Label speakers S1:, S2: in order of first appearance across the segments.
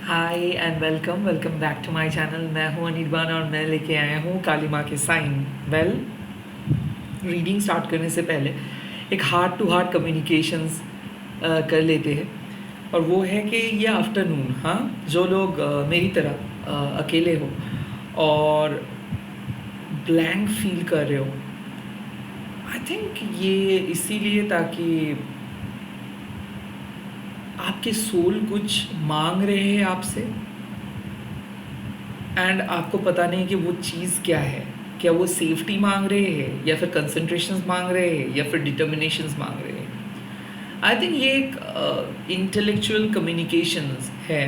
S1: Hi and welcome welcome back to my channel. मैं हूं अनिर्बान और मैं लेके आया हूं काली माँ के साइन। रीडिंग स्टार्ट करने से पहले एक हार्ट टू हार्ट कम्युनिकेशंस कर लेते हैं, और वो है कि ये आफ्टरनून, हाँ, जो लोग मेरी तरह अकेले हो और ब्लैंक फील कर रहे हो, आई थिंक ये इसीलिए ताकि आपके सोल कुछ मांग रहे हैं आपसे, एंड आपको पता नहीं कि वो चीज़ क्या है। क्या वो सेफ्टी मांग रहे हैं, या फिर कंसंट्रेशन मांग रहे हैं, या फिर डिटर्मिनेशंस मांग रहे हैं। आई थिंक ये एक इंटेलेक्चुअल कम्युनिकेशंस है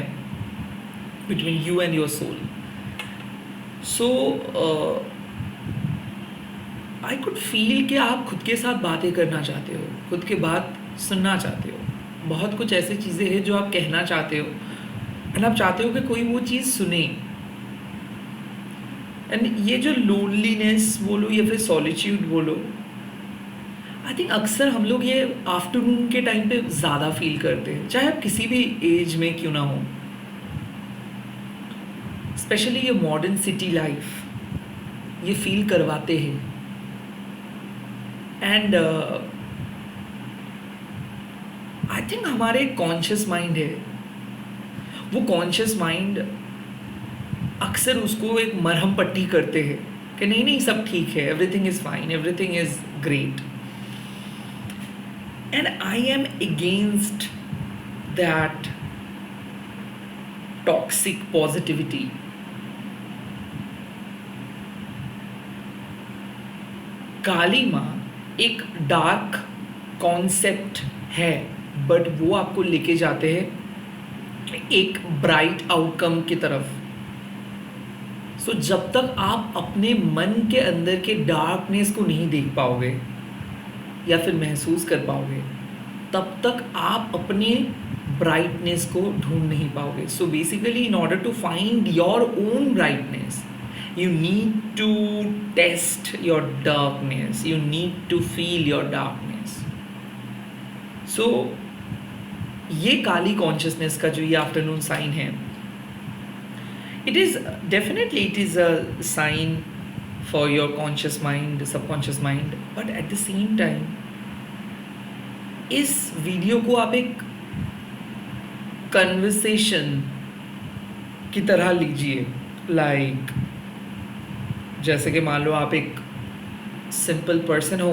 S1: between you and your soul. So I could feel कि आप खुद के साथ बातें करना चाहते हो, खुद के बात सुनना चाहते हो। बहुत कुछ ऐसी चीज़ें हैं जो आप कहना चाहते हो, एंड आप चाहते हो कि कोई वो चीज़ सुने। एंड ये जो लोनलीनेस बोलो या फिर सॉलिट्यूड बोलो, आई थिंक अक्सर हम लोग ये आफ्टरनून के टाइम पे ज़्यादा फील करते हैं, चाहे आप किसी भी एज में क्यों ना हो। स्पेशली ये मॉडर्न सिटी लाइफ ये फील करवाते हैं। एंड आई थिंक हमारे कॉन्शियस माइंड है, वो कॉन्शियस माइंड अक्सर उसको एक मरहम पट्टी करते हैं कि नहीं नहीं सब ठीक है, everything is fine, everything is great. And I am against that toxic positivity. Kali माँ एक डार्क कॉन्सेप्ट है, बट वो आपको लेके जाते हैं एक ब्राइट आउटकम की तरफ। सो जब तक आप अपने मन के अंदर के डार्कनेस को नहीं देख पाओगे या फिर महसूस कर पाओगे, तब तक आप अपने ब्राइटनेस को ढूंढ नहीं पाओगे। So basically in order to find your own brightness, you need to test your darkness, you need to feel your darkness. So ये काली कॉन्शियसनेस का जो ये आफ्टरनून साइन है, it is definitely it is a sign for your conscious mind, subconscious mind, but at the same time इस video को आप एक conversation की तरह लीजिए। लाइक जैसे कि मान लो आप एक सिंपल पर्सन हो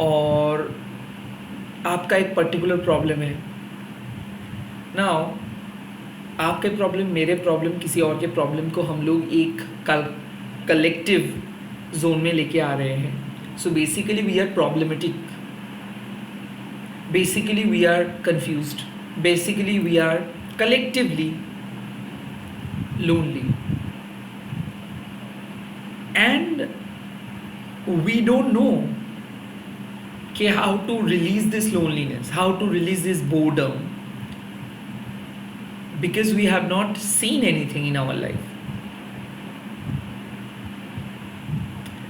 S1: और आपका एक पर्टिकुलर प्रॉब्लम है। नाउ आपके प्रॉब्लम, मेरे प्रॉब्लम, किसी और के प्रॉब्लम को हम लोग एक कलेक्टिव जोन में लेके आ रहे हैं। So basically we are problematic, basically we are confused, basically we are collectively lonely, and we don't know कि how to release this loneliness, how to release this boredom, because we have not seen anything in our life.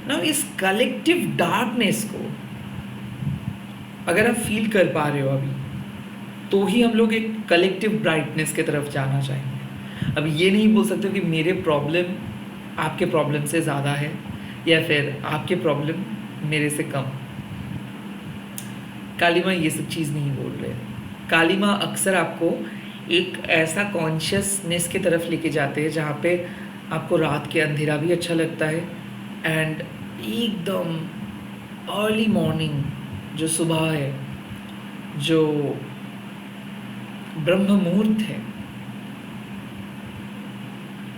S1: Now इस collective darkness को अगर आप feel कर पा रहे हो अभी, तो ही हम लोग एक कलेक्टिव ब्राइटनेस की तरफ जाना चाहेंगे। अब ये नहीं बोल सकते कि मेरे प्रॉब्लम आपके प्रॉब्लम से ज़्यादा है, या फिर आपके प्रॉब्लम मेरे से कम। काली माँ ये सब चीज़ नहीं बोल रहे। काली माँ अक्सर आपको एक ऐसा कॉन्शियसनेस की तरफ लेके जाते हैं जहाँ पे आपको रात के अंधेरा भी अच्छा लगता है, एंड एकदम अर्ली मॉर्निंग जो सुबह है, जो ब्रह्म मुहूर्त है,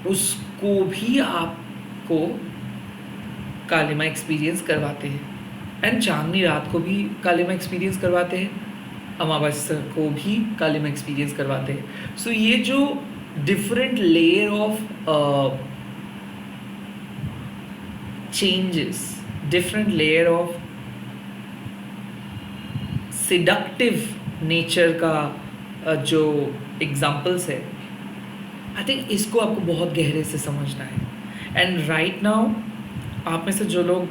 S1: उसको भी आपको काली माँ एक्सपीरियंस करवाते हैं, एंड चांदनी रात को भी काली माँ एक्सपीरियंस करवाते हैं, अमावस्या को भी काली माँ एक्सपीरियंस करवाते हैं। सो ये जो different layer of changes, different layer of seductive nature का जो एग्जाम्पल्स है, आई थिंक इसको आपको बहुत गहरे से समझना है। एंड राइट नाउ आप में से जो लोग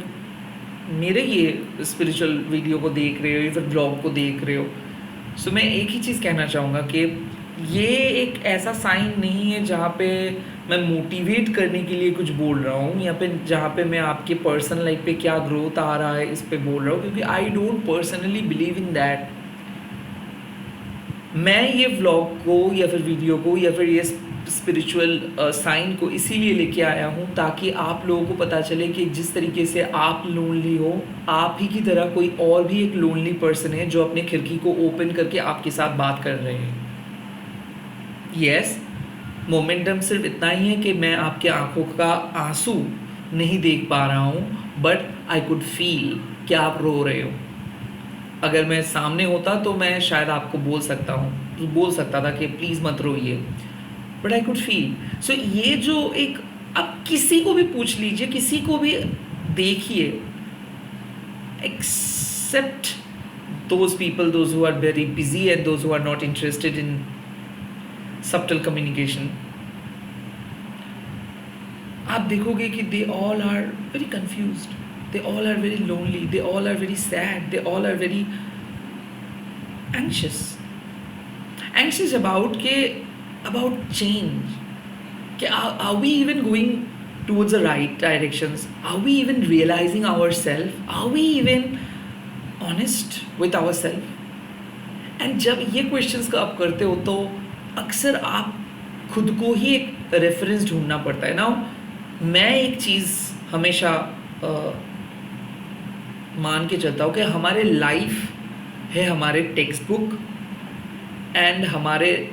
S1: मेरे ये स्पिरिचुअल वीडियो को देख रहे हो या फिर ब्लॉग को देख रहे हो, सो मैं एक ही चीज़ कहना चाहूँगा कि ये एक ऐसा साइन नहीं है जहाँ पे मैं मोटिवेट करने के लिए कुछ बोल रहा हूँ, या फिर जहाँ पे मैं आपके पर्सनल लाइफ पे क्या ग्रोथ आ रहा है इस पे बोल रहा हूँ, क्योंकि I don't personally believe in that. मैं ये व्लॉग को या फिर वीडियो को या फिर ये स्पिरिचुअल साइन को इसीलिए लेके आया हूँ ताकि आप लोगों को पता चले कि जिस तरीके से आप लोनली हो, आप ही की तरह कोई और भी एक लोनली पर्सन है जो अपने खिड़की को ओपन करके आपके साथ बात कर रहे हैं। यस, मोमेंटम सिर्फ इतना ही है कि मैं आपके आंखों का आंसू नहीं देख पा रहा हूँ, बट आई कुड फील कि आप रो रहे हो। अगर मैं सामने होता तो मैं शायद आपको बोल सकता था कि प्लीज़ मत रोइए, बट आई कुड फील। सो ये जो एक, आप किसी को भी पूछ लीजिए, किसी को भी देखिए, accept those people, those who are very busy and those who are not interested in subtle communication, आप देखोगे कि they all are very confused, they all are very lonely, they all are very sad, they all are very anxious about change. कि are we even going towards the right directions? Are we even realizing ourselves? Are we even honest with ourselves? And जब ये questions का आप करते हो तो अक्सर आप खुद को ही एक रेफरेंस ढूंढना पड़ता है ना। मैं एक चीज़ हमेशा मान के चलता हूँ कि हमारे लाइफ है हमारे टेक्स्ट बुक, एंड हमारे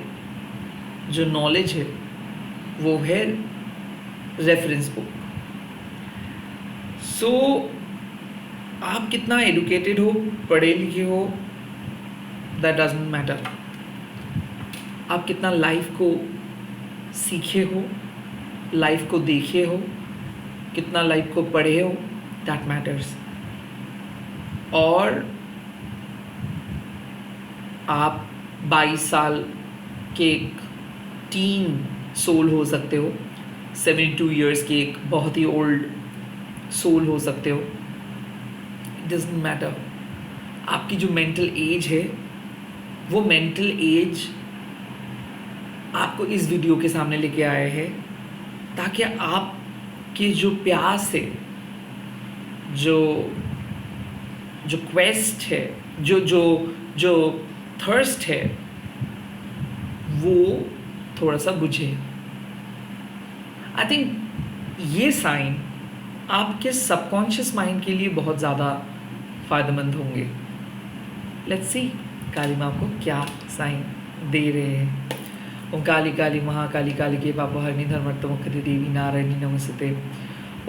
S1: जो नॉलेज है वो है रेफरेंस बुक। सो आप कितना एडुकेटेड हो, पढ़े लिखे हो, दैट डजंट मैटर। आप कितना लाइफ को सीखे हो, लाइफ को देखे हो, कितना लाइफ को पढ़े हो, दैट मैटर्स। और आप 22 साल के एक टीन सोल हो सकते हो, 72 इयर्स के एक बहुत ही ओल्ड सोल हो सकते हो, इट डजंट मैटर। आपकी जो मेंटल एज है वो मेंटल एज आपको इस वीडियो के सामने लेके आए हैं ताकि आपकी जो प्यास है, जो क्वेस्ट है, जो थर्स्ट है, वो थोड़ा सा बुझे। आई थिंक ये साइन आपके सबकॉन्शियस माइंड के लिए बहुत ज़्यादा फ़ायदेमंद होंगे। लेट्स सी काली माँ को क्या साइन दे रहे हैं। ओम काली काली महाकाली काली के पापहरिणी धर्मर्थमुखते देवी नारायणी नमस्ते।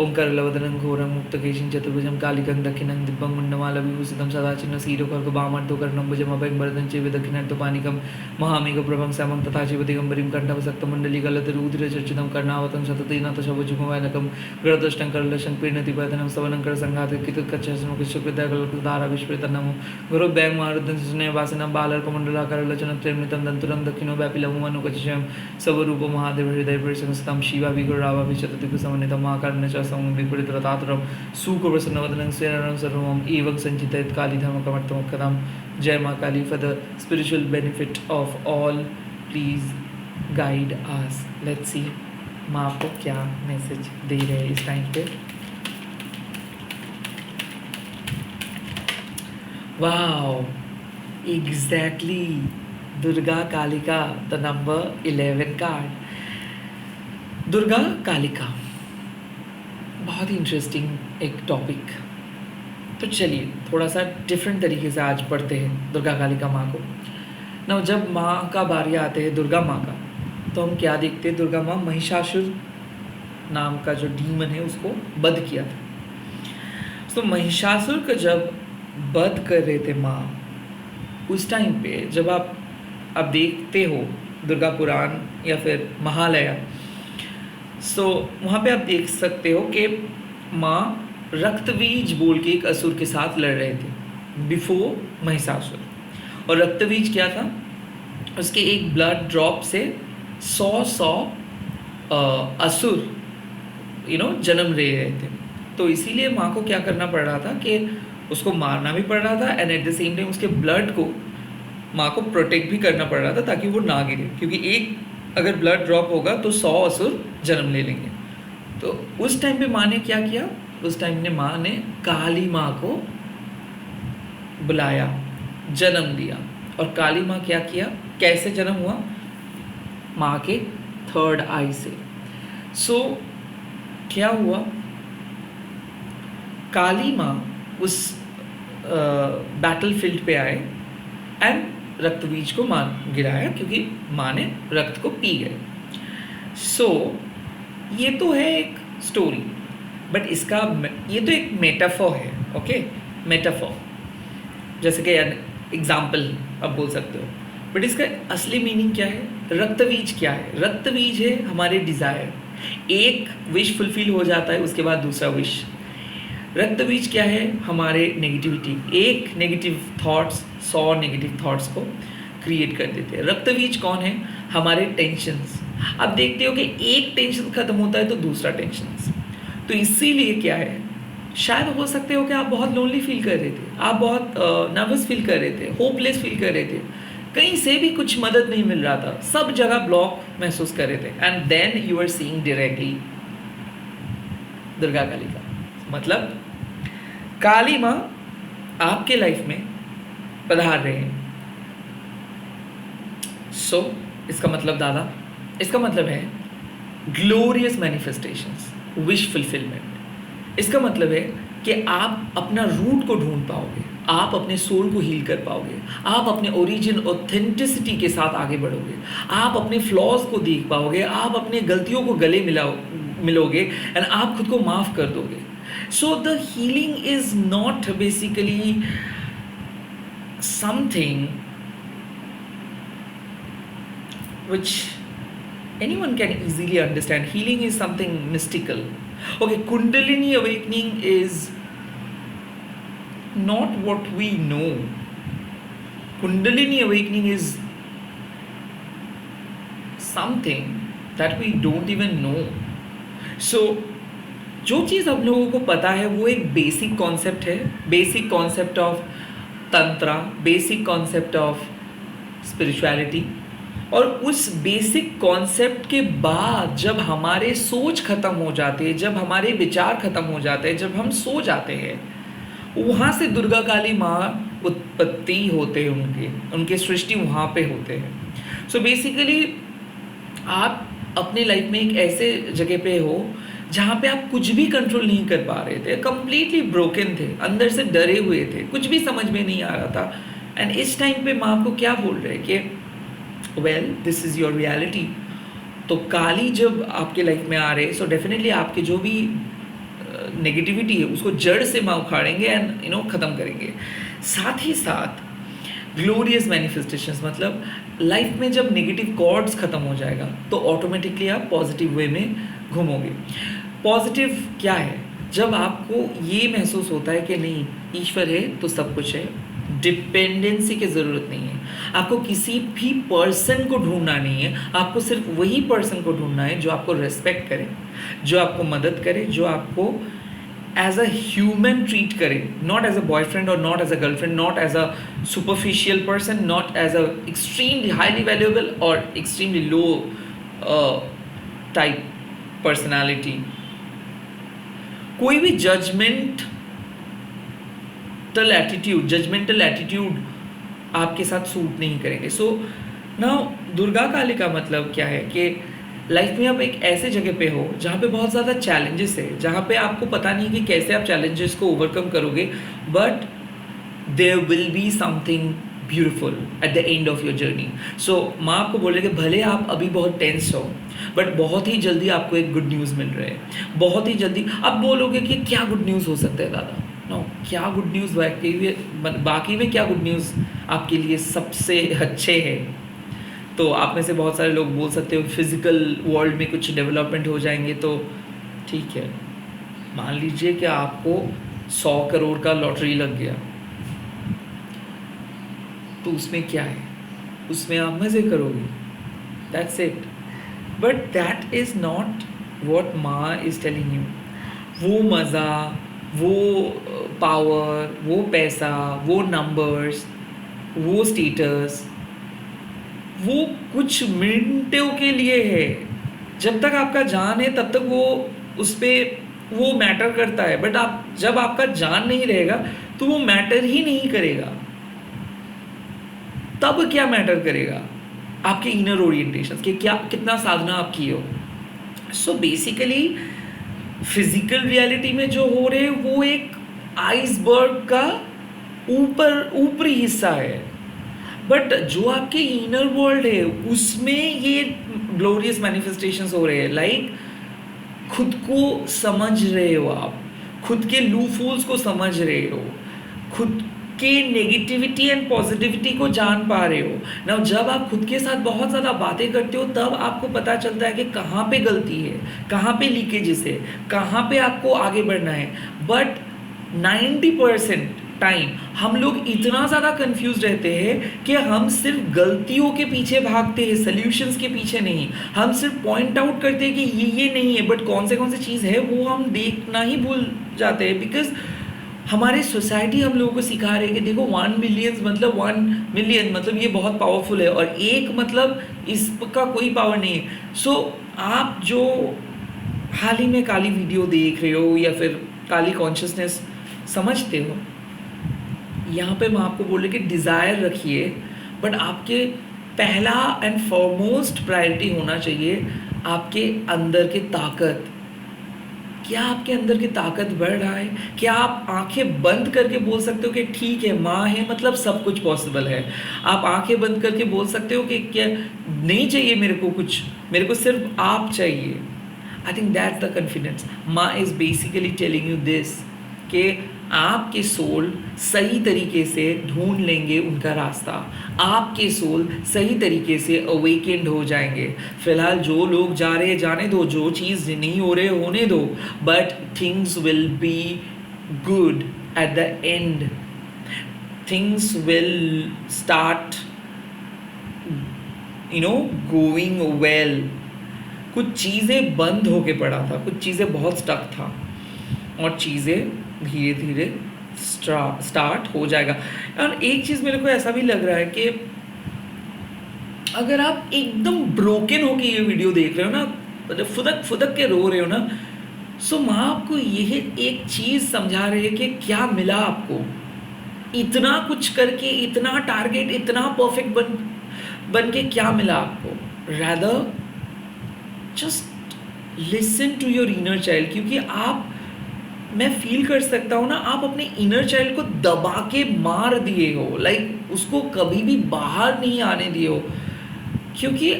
S1: ओम करलवदनं घोरं मुक्तकेशिं चतुर्भुजं कालिकं दक्षिणं दिव्यं मुण्डमालविभूषितं सदा चिन्ह शीरोखर्गवामर्धो कर्णं भुजमभयं वरदं चैव दक्षिणार्थपानिकं महामेघप्रभं श्यामं तथा शिव दिगम्बरीं कण्ठवसक्तमण्डलीगलतरूधिरचर्चितं कर्णावतं सततेन तशवजुगमैनकं गृहदष्टं करलशं पीर्णतिपतनं स्तवनं करसङ्घातकितुकच्छस्नुकशुकृतकल्पधारा विस्मृतं गुरुभ्यां मारुतं स्नेहवासिनं बालर्कमण्डलाकारलचनं त्रिमितं दन्तुरं दक्षिणो व्यापिलमुमनुकचिषं स्वरूपमहादेव हृदयपरिसंस्थितं शिवाभिगुरावाभिशततिकुसमन्वितं महाकारुण्यच विपरीतरतातुरं सुखप्रसन्नवदनं स्वेरं सर्वम् एवं संचितयत् काली धर्मकमर्थमोक्षदां। जय माँ Kali. For the spiritual benefit of all please guide us. Let's see माँ आपको क्या मैसेज दे रहे हैं इस टाइम पे। Wow, exactly Durga Kalika, the number 11 card. Durga Kalika बहुत ही इंटरेस्टिंग एक टॉपिक। तो चलिए थोड़ा सा डिफरेंट तरीके से आज पढ़ते हैं दुर्गा कालिका माँ को ना। जब माँ का बारी आते हैं दुर्गा माँ का, तो हम क्या देखते हैं, दुर्गा माँ महिषासुर नाम का जो डीमन है उसको वध किया था। तो महिषासुर का जब वध कर रहे थे माँ, उस टाइम पे जब आप देखते हो दुर्गा पुराण या फिर महालया, सो वहाँ पे आप देख सकते हो कि माँ रक्तबीज बोल के एक असुर के साथ लड़ रहे थे बिफोर महिषासुर। और रक्तबीज क्या था, उसके एक ब्लड ड्रॉप से 100 असुर जन्म ले रहे थे। तो इसीलिए माँ को क्या करना पड़ रहा था कि उसको मारना भी पड़ रहा था, and at the same time उसके ब्लड को माँ को प्रोटेक्ट भी करना पड़ रहा था ताकि वो ना गिरे, क्योंकि एक अगर ब्लड ड्रॉप होगा तो 100 असुर जन्म ले लेंगे। तो उस टाइम पे माँ ने क्या किया, उस टाइम ने माँ ने काली माँ को बुलाया, जन्म दिया। और काली माँ क्या किया, कैसे जन्म हुआ, माँ के थर्ड आई से। सो क्या हुआ, काली माँ उस बैटल फील्ड पे आए एंड रक्तबीज को मार गिराया, क्योंकि माँ ने रक्त को पी गए। सो ये तो है एक स्टोरी, बट इसका ये तो एक मेटाफॉर है, ओके, मेटाफॉर, जैसे कि एग्जाम्पल आप बोल सकते हो। बट इसका असली मीनिंग क्या है, रक्तबीज क्या है, रक्तबीज है हमारे डिज़ायर। एक विश फुलफिल हो जाता है, उसके बाद दूसरा विश। रक्तबीज क्या है, हमारे नेगेटिविटी, एक नेगेटिव थॉट्स 100 नेगेटिव थॉट्स को क्रिएट कर देते हैं। रक्तबीज कौन है, हमारे टेंशन्स। आप देखते हो कि एक टेंशन खत्म होता है तो दूसरा टेंशन। तो इसीलिए क्या है, शायद हो सकते हो कि आप बहुत लोनली फील कर रहे थे, आप बहुत नर्वस फील कर रहे थे, होपलेस फील कर रहे थे, कहीं से भी कुछ मदद नहीं मिल रहा था, सब जगह ब्लॉक महसूस कर रहे थे, and then you are seeing directly Durga Kali का मतलब काली माँ आपके लाइफ में पधार रहे हैं। सो इसका मतलब दादा, इसका मतलब है ग्लोरियस मैनिफेस्टेशंस, विश फुलफिलमेंट। इसका मतलब है कि आप अपना रूट को ढूंढ पाओगे, आप अपने सोल को हील कर पाओगे, आप अपने ओरिजिन ऑथेंटिसिटी के साथ आगे बढ़ोगे, आप अपने फ्लॉज को देख पाओगे, आप अपने गलतियों को गले मिलोगे एंड आप खुद को माफ़ कर दोगे। So the healing is not basically something which anyone can easily understand. Healing is something mystical. Okay, Kundalini awakening is not what we know. Kundalini awakening is something that we don't even know. So जो चीज़ हम लोगों को पता है वो एक basic concept है, basic concept of tantra, basic concept of spirituality. और उस बेसिक कॉन्सेप्ट के बाद जब हमारे सोच खत्म हो जाते हैं, जब हमारे विचार खत्म हो जाते हैं, जब हम सो जाते हैं, वहाँ से दुर्गा काली माँ उत्पत्ति होते हैं, उनके सृष्टि वहाँ पे होते हैं। सो बेसिकली आप अपने लाइफ में एक ऐसे जगह पे हो जहाँ पे आप कुछ भी कंट्रोल नहीं कर पा रहे थे, कंप्लीटली ब्रोकन थे, अंदर से डरे हुए थे, कुछ भी समझ में नहीं आ रहा था। एंड इस टाइम पे माँ आपको क्या बोल रहे हैं कि well this is your reality. तो काली जब आपके लाइफ में आ रहे, सो डेफिनेटली आपके जो भी नेगेटिविटी है उसको जड़ से माँ उखाड़ेंगे एंड ख़त्म करेंगे। साथ ही साथ ग्लोरियस मैनिफेस्टेशंस, मतलब लाइफ में जब नेगेटिव कॉर्ड्स ख़त्म हो जाएगा तो ऑटोमेटिकली आप पॉजिटिव वे में घूमोगे। पॉजिटिव क्या है, जब आपको ये महसूस होता है कि नहीं ईश्वर है तो सब कुछ है, डिपेंडेंसी की ज़रूरत नहीं है, आपको किसी भी पर्सन को ढूंढना नहीं है, आपको सिर्फ वही पर्सन को ढूंढना है जो आपको रेस्पेक्ट करे, जो आपको मदद करे, जो आपको एज अ ह्यूमन ट्रीट करे, नॉट एज अ बॉयफ्रेंड और not as a girlfriend, not as a superficial person, not as a extremely highly valuable और एक्सट्रीमली लो टाइप पर्सनालिटी। कोई भी जजमेंटल एटीट्यूड आपके साथ सूट नहीं करेंगे। सो नाउ दुर्गा काली का मतलब क्या है कि लाइफ में आप एक ऐसे जगह पे हो जहाँ पे बहुत ज़्यादा चैलेंजेस है, जहाँ पे आपको पता नहीं कि कैसे आप चैलेंजेस को ओवरकम करोगे, but there will be something beautiful at the end of your journey. So माँ आपको बोल रही है कि भले आप अभी बहुत टेंस हो, बट बहुत ही जल्दी आपको एक गुड न्यूज़ मिल रहा है, बहुत ही जल्दी। आप बोलोगे कि क्या गुड न्यूज़ हो सकता है दादा, नो, क्या गुड न्यूज़ बाकी में क्या गुड न्यूज़ आपके लिए सबसे अच्छे है। तो आप में से बहुत सारे लोग बोल सकते हो फिजिकल वर्ल्ड में कुछ डेवलपमेंट हो जाएंगे, तो ठीक है, मान लीजिए कि आपको 100 करोड़ का लॉटरी लग गया, तो उसमें क्या है, उसमें आप मज़े करोगे, that's it. But that is not what माँ इज़ टेलिंग यू। वो मज़ा, वो पावर, वो पैसा, वो नंबर्स, वो स्टेटस, वो कुछ मिनटों के लिए है। जब तक आपका जान है तब तक वो उस पे वो मैटर करता है, बट आप जब आपका जान नहीं रहेगा तो वो मैटर ही नहीं करेगा। तब क्या मैटर करेगा? आपके इनर ओरिएंटेशन के क्या, कितना साधना आप किए हो। सो बेसिकली फिजिकल रियलिटी में जो हो रहे वो एक आइसबर्ग का ऊपरी हिस्सा है, बट जो आपके इनर वर्ल्ड है उसमें ये ग्लोरियस मैनिफेस्टेशंस हो रहे हैं। लाइक खुद को समझ रहे हो आप, खुद के लूफोल्स को समझ रहे हो, खुद के नेगेटिविटी एंड पॉजिटिविटी को जान पा रहे हो ना। जब आप खुद के साथ बहुत ज़्यादा बातें करते हो तब आपको पता चलता है कि कहाँ पे गलती है, कहाँ पे लीकेजेस है, कहाँ पे आपको आगे बढ़ना है। बट 90% टाइम हम लोग इतना ज़्यादा कंफ्यूज रहते हैं कि हम सिर्फ गलतियों के पीछे भागते हैं, सल्यूशंस के पीछे नहीं। हम सिर्फ पॉइंट आउट करते हैं कि ये नहीं है, बट कौन से चीज़ है वो हम देखना ही भूल जाते हैं। बिकॉज हमारे सोसाइटी हम लोगों को सिखा रहे हैं कि देखो 1 मिलियन मतलब 1 मिलियन मतलब ये बहुत पावरफुल है, और एक मतलब इसका कोई पावर नहीं है। सो आप जो हाल ही में काली वीडियो देख रहे हो या फिर काली कॉन्शियसनेस समझते हो, यहाँ पे मैं आपको बोल रही कि डिज़ायर रखिए, बट आपके पहला एंड फॉरमोस्ट प्रायोरिटी होना चाहिए आपके अंदर की ताकत। क्या आपके अंदर की ताकत बढ़ रहा है? क्या आप आंखें बंद करके बोल सकते हो कि ठीक है माँ है मतलब सब कुछ पॉसिबल है? आप आंखें बंद करके बोल सकते हो कि क्या नहीं चाहिए मेरे को कुछ, मेरे को सिर्फ आप चाहिए। I think that's the confidence. माँ is basically telling you this कि आपके सोल सही तरीके से ढूंढ लेंगे उनका रास्ता, आपके सोल सही तरीके से अवेकेंड हो जाएंगे। फिलहाल जो लोग जा रहे हैं जाने दो, जो चीज़ नहीं हो रहे होने दो, but things will be good at the and. Things will start going well. कुछ चीज़ें बंद होके पड़ा था, कुछ चीज़ें बहुत स्टक था, और चीज़ें धीरे धीरे स्टार्ट हो जाएगा। और एक चीज़ मेरे को ऐसा भी लग रहा है कि अगर आप एकदम ब्रोकन होके ये वीडियो देख रहे हो ना, मतलब फुदक फुदक के रो रहे हो ना, सो माँ आपको यही एक चीज़ समझा रही है कि क्या मिला आपको, इतना कुछ करके, इतना टारगेट, इतना परफेक्ट बन के क्या मिला आपको। Rather just listen to your inner child, क्योंकि आप, मैं फील कर सकता हूँ ना, आप अपने इनर चाइल्ड को दबा के मार दिए हो। लाइक उसको कभी भी बाहर नहीं आने दिए हो, क्योंकि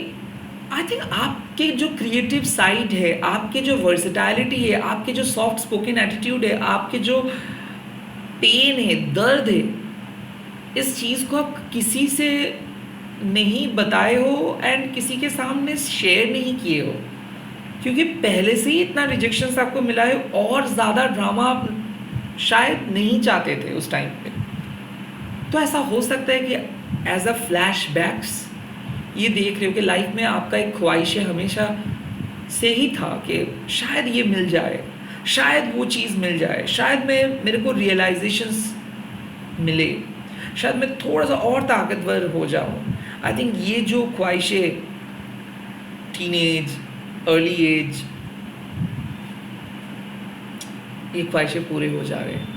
S1: आई थिंक आपके जो क्रिएटिव साइड है, आपके जो वर्सेटैलिटी है, आपके जो सॉफ्ट स्पोकन एटीट्यूड है, आपके जो पेन है, दर्द है, इस चीज़ को आप किसी से नहीं बताए हो एंड किसी के सामने शेयर नहीं किए हो, क्योंकि पहले से ही इतना रिजेक्शंस आपको मिला है, और ज़्यादा ड्रामा आप शायद नहीं चाहते थे उस टाइम पे। तो ऐसा हो सकता है कि एज अ फ्लैशबैक्स ये देख रहे हो कि लाइफ में आपका एक ख्वाहिश हमेशा से ही था कि शायद ये मिल जाए, शायद वो चीज़ मिल जाए, शायद मेरे को रियलाइजेशंस मिले, शायद मैं थोड़ा सा और ताकतवर हो जाऊँ। आई थिंक ये जो ख्वाहिशें टीनेज, अर्ली एज, ये ख्वाहिशें पूरे हो जा रहे हैं।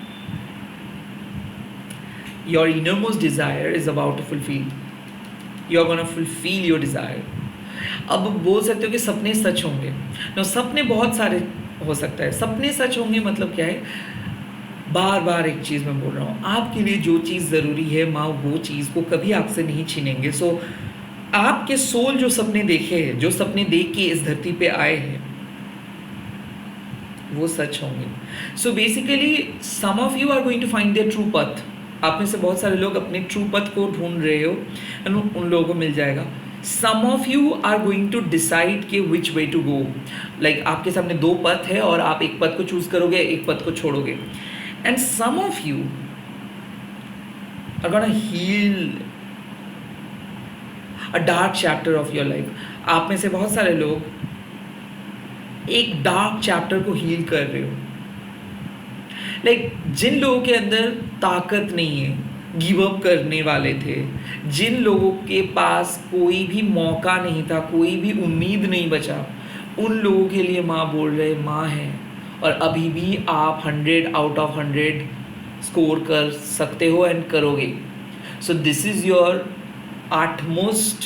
S1: Your innermost desire is about to fulfil, you are gonna fulfil your desire. अब बोल सकते हो कि सपने सच होंगे ना, सपने बहुत सारे हो सकता है। सपने सच होंगे मतलब क्या है, बार बार एक चीज़ मैं बोल रहा हूँ, आपके लिए जो चीज़ ज़रूरी है माँ वो चीज़ को कभी आपसे नहीं छीनेंगे। सो आपके सोल जो सपने देखे हैं, जो सपने देख के इस धरती पे आए हैं, वो सच होंगे। So basically some of you are going to find their true path. आप में से बहुत सारे लोग अपने ट्रू पथ को ढूंढ रहे हो, उन लोगों को मिल जाएगा। Some of you are going to decide कि which way to go. Like आपके सामने दो पथ है और आप एक पथ को चूज करोगे, एक पथ को छोड़ोगे। And some of you are gonna heal a dark chapter of your life. आप में से बहुत सारे लोग एक डार्क चैप्टर को हील कर रहे हो। लाइक जिन लोगों के अंदर ताकत नहीं है, गिव अप करने वाले थे, जिन लोगों के पास कोई भी मौका नहीं था, कोई भी उम्मीद नहीं बचा, उन लोगों के लिए माँ बोल रहे माँ है। और अभी भी आप 100 आउट ऑफ 100 स्कोर कर सकते हो एंड करोगे। So this is your utmost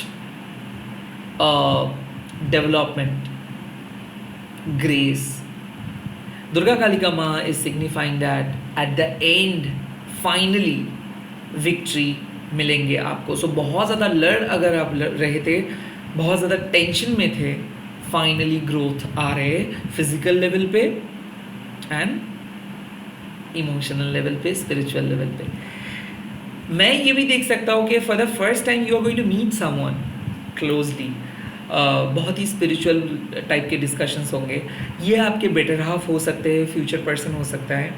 S1: development, grace. Durga Kalika Ma is signifying that at the end finally victory मिलेंगे आपको। सो बहुत ज़्यादा अगर आप लड़ रहे थे, बहुत ज़्यादा टेंशन में थे, फाइनली ग्रोथ आ रहे फिजिकल लेवल पे एंड इमोशनल लेवल पे, स्पिरिचुअल लेवल पे। मैं ये भी देख सकता हूँ कि for the first time you are going to meet someone closely, बहुत ही स्पिरिचुअल टाइप के डिस्कशंस होंगे। ये आपके बेटर हाफ हो सकते हैं, फ्यूचर पर्सन हो सकता है।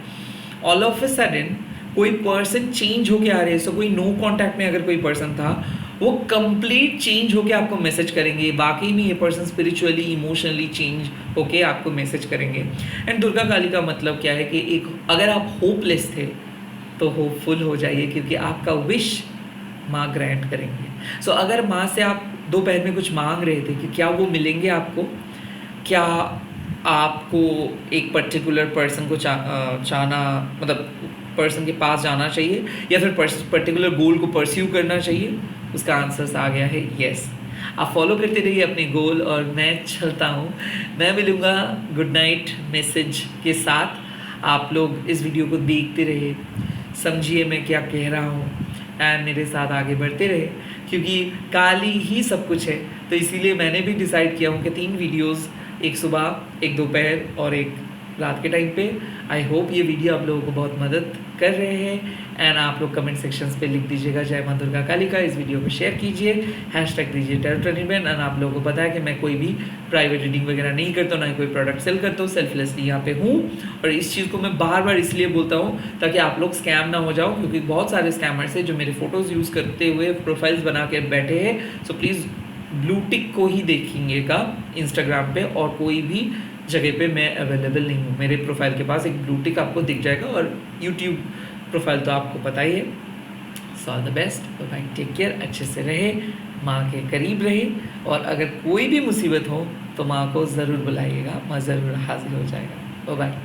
S1: ऑल ऑफ अ सडन कोई पर्सन चेंज होके आ रहे हैं। सो कोई नो कॉन्टैक्ट में अगर कोई पर्सन था, वो कंप्लीट चेंज होके आपको मैसेज करेंगे। बाकी में ये पर्सन स्पिरिचुअली इमोशनली चेंज होके आपको मैसेज करेंगे। एंड दुर्गा काली का मतलब क्या है कि एक अगर आप होपलेस थे तो होपफुल हो जाइए, क्योंकि आपका विश माँ ग्रांट करेंगे। सो अगर माँ से आप दोपहर में कुछ मांग रहे थे कि क्या वो मिलेंगे आपको, क्या आपको एक पर्टिकुलर पर्सन को चाहना, मतलब पर्सन के पास जाना चाहिए, या फिर पर्टिकुलर गोल को परस्यू करना चाहिए, उसका आंसर आ गया है येस। आप फॉलो करते रहिए अपने गोल, और मैं चलता हूँ। मैं मिलूँगा गुड नाइट मैसेज के साथ। आप लोग इस वीडियो को देखते रहिए, समझिए मैं क्या कह रहा हूँ, एंड मेरे साथ आगे बढ़ते रहे, क्योंकि काली ही सब कुछ है। तो इसीलिए मैंने भी डिसाइड किया हूँ कि 3 वीडियोस, एक सुबह, एक दोपहर और एक रात के टाइम पे। आई होप ये वीडियो आप लोगों को बहुत मदद कर रहे हैं। एंड आप लोग कमेंट सेक्शंस पे लिख दीजिएगा जय माँ दुर्गा काली का। इस वीडियो को शेयर कीजिए, हैशटैग दीजिए टेरर29। एंड आप लोगों को पता है कि मैं कोई भी प्राइवेट रीडिंग वगैरह नहीं करता हूँ, ना ही कोई प्रोडक्ट सेल करता हूँ, सेल्फलेसली यहाँ पे हूँ। और इस चीज़ को मैं बार बार इसलिए बोलता हूँ ताकि आप लोग स्कैम ना हो जाओ, क्योंकि बहुत सारे स्कैमर्स हैं जो मेरे फोटोज़ यूज़ करते हुए प्रोफाइल्स बना के बैठे हैं। सो प्लीज़ ब्लू टिक को ही देखिएगा इंस्टाग्राम पे, और कोई भी जगह पे मैं अवेलेबल नहीं हूँ। मेरे प्रोफाइल के पास एक ब्लू टिक आपको दिख जाएगा, और यूट्यूब प्रोफाइल तो आपको पता ही है। So all the best, bye, take care, अच्छे से रहे, माँ के करीब रहे, और अगर कोई भी मुसीबत हो तो माँ को ज़रूर बुलाइएगा, माँ ज़रूर हाजिर हो जाएगा। बाय।